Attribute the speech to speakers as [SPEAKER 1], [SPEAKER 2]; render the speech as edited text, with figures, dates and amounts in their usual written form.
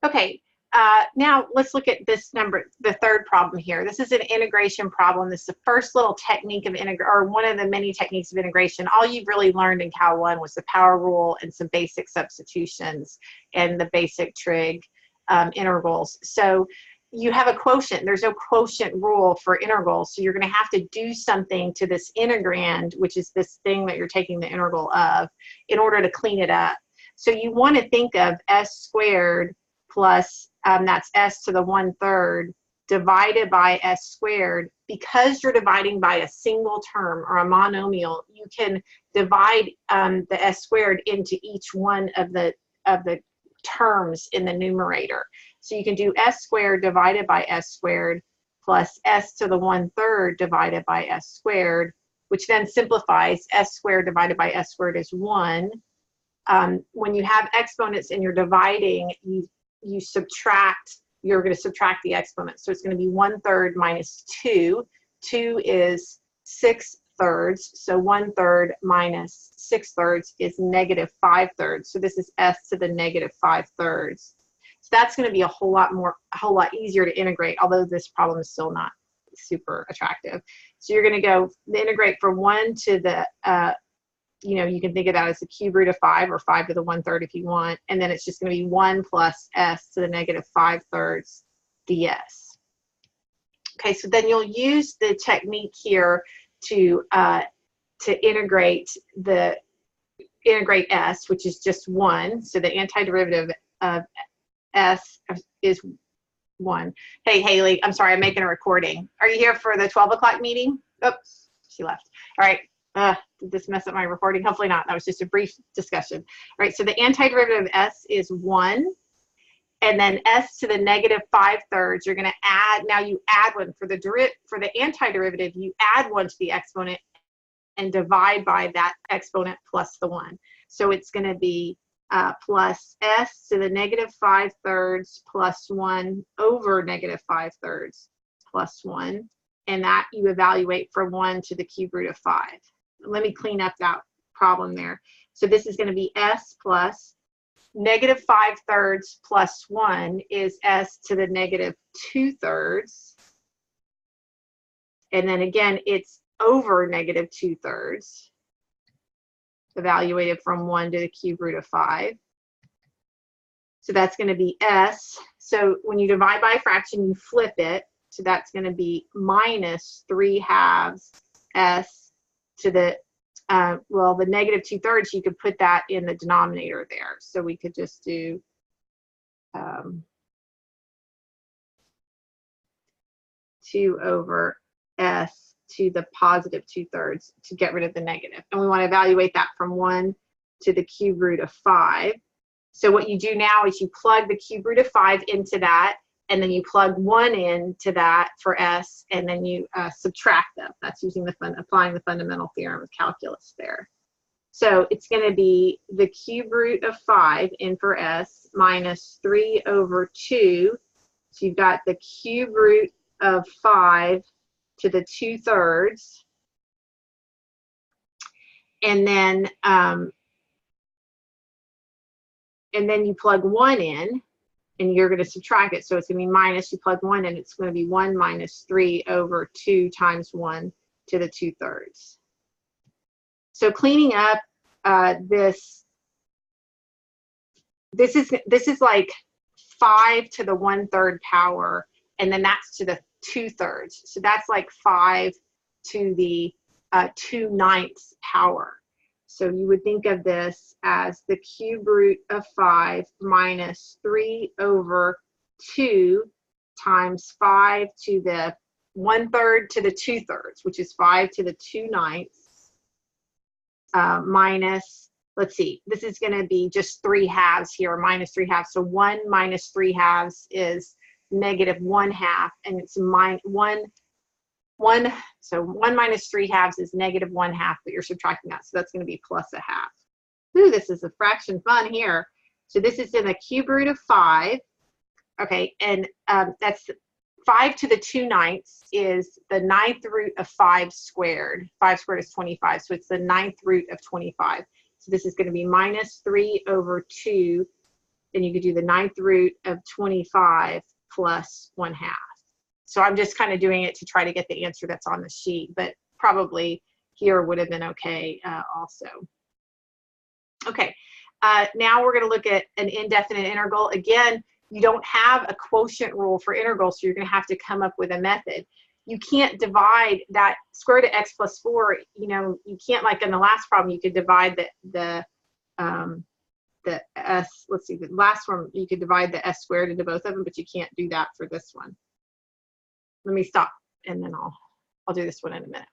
[SPEAKER 1] Okay, now let's look at this number, the third problem here. This is an integration problem. This is the first little technique of or one of the many techniques of integration. All you've really learned in Cal 1 was the power rule and some basic substitutions and the basic trig integrals. So you have a quotient. There's no quotient rule for integrals, so you're going to have to do something to this integrand, which is this thing that you're taking the integral of, in order to clean it up. So you want to think of s squared plus, that's s to the 1/3 divided by s squared. Because you're dividing by a single term or a monomial, you can divide the s squared into each one of the terms in the numerator. So you can do s squared divided by s squared plus s to the 1/3 divided by s squared, which then simplifies. S squared divided by s squared is 1. When you have exponents and you're dividing, you subtract, you're going to subtract the exponent. So it's going to be 1/3 minus 2. 2 is 6/3. So 1/3 minus 6/3 is -5/3. So this is s to the -5/3. So that's going to be a whole lot easier to integrate, although this problem is still not super attractive. So you're going to go integrate from 1 to the, you can think of that as the cube root of 5 or 5 to the 1/3 if you want. And then it's just going to be 1 plus s to the -5/3 ds. Okay, so then you'll use the technique here to integrate s, which is just 1. So the antiderivative of s is 1. Hey, Haley, I'm sorry, I'm making a recording. Are you here for the 12 o'clock meeting? Oops, she left. All right. Did this mess up my recording? Hopefully not. That was just a brief discussion. All right, so the antiderivative of s is 1. And then s to the -5/3, you're going to add, now you add 1. For the antiderivative, you add 1 to the exponent and divide by that exponent plus the 1. So it's going to be plus s to the -5/3 plus 1 over -5/3 plus 1. And that you evaluate from 1 to the cube root of 5. Let me clean up that problem there. So this is going to be s plus -5/3 plus 1 is s to the -2/3. And then again, it's over -2/3, evaluated from 1 to the cube root of 5. So that's going to be s. So when you divide by a fraction, you flip it. So that's going to be minus 3/2 s to the, well, the -2/3, you could put that in the denominator there. So we could just do 2 over s to the +2/3 to get rid of the negative. And we want to evaluate that from 1 to the cube root of 5. So what you do now is you plug the cube root of 5 into that, and then you plug 1 into that for s, and then you subtract them. That's using applying the fundamental theorem of calculus there. So it's going to be the cube root of 5 in for s minus 3 over 2. So you've got the cube root of 5 to the 2/3. And then you plug 1 in, and you're going to subtract it. So it's going to be minus, you plug 1 in, it's going to be 1 minus 3 over 2 times 1 to the 2/3. So cleaning up this is like 5 to the 1/3 power, and then that's to the 2/3. So that's like 5 to the 2/9 power. So you would think of this as the cube root of 5 minus 3 over 2 times 5 to the 1/3 to the 2/3, which is 5 to the 2/9, minus, let's see, this is going to be just 3/2 here, minus 3/2. So 1 minus 3/2 is -1/2, and it's so 1 minus 3/2 is -1/2, but you're subtracting that, so that's going to be plus 1/2. Ooh, this is a fraction fun here. So this is in the cube root of 5. Okay, and that's 5 to the 2/9 is the 9th root of 5 squared. 5 squared is 25, so it's the 9th root of 25. So this is going to be minus 3 over 2 then you could do the 9th root of 25 plus 1/2. So I'm just kind of doing it to try to get the answer that's on the sheet, but probably here would have been okay also. Okay, now we're going to look at an indefinite integral. Again, you don't have a quotient rule for integrals, so you're going to have to come up with a method. You can't divide that square root of x plus 4, you know, you can't, like in the last problem, you could divide the s, let's see, the last one, you could divide the s squared into both of them, but you can't do that for this one. Let me stop, and then I'll do this one in a minute.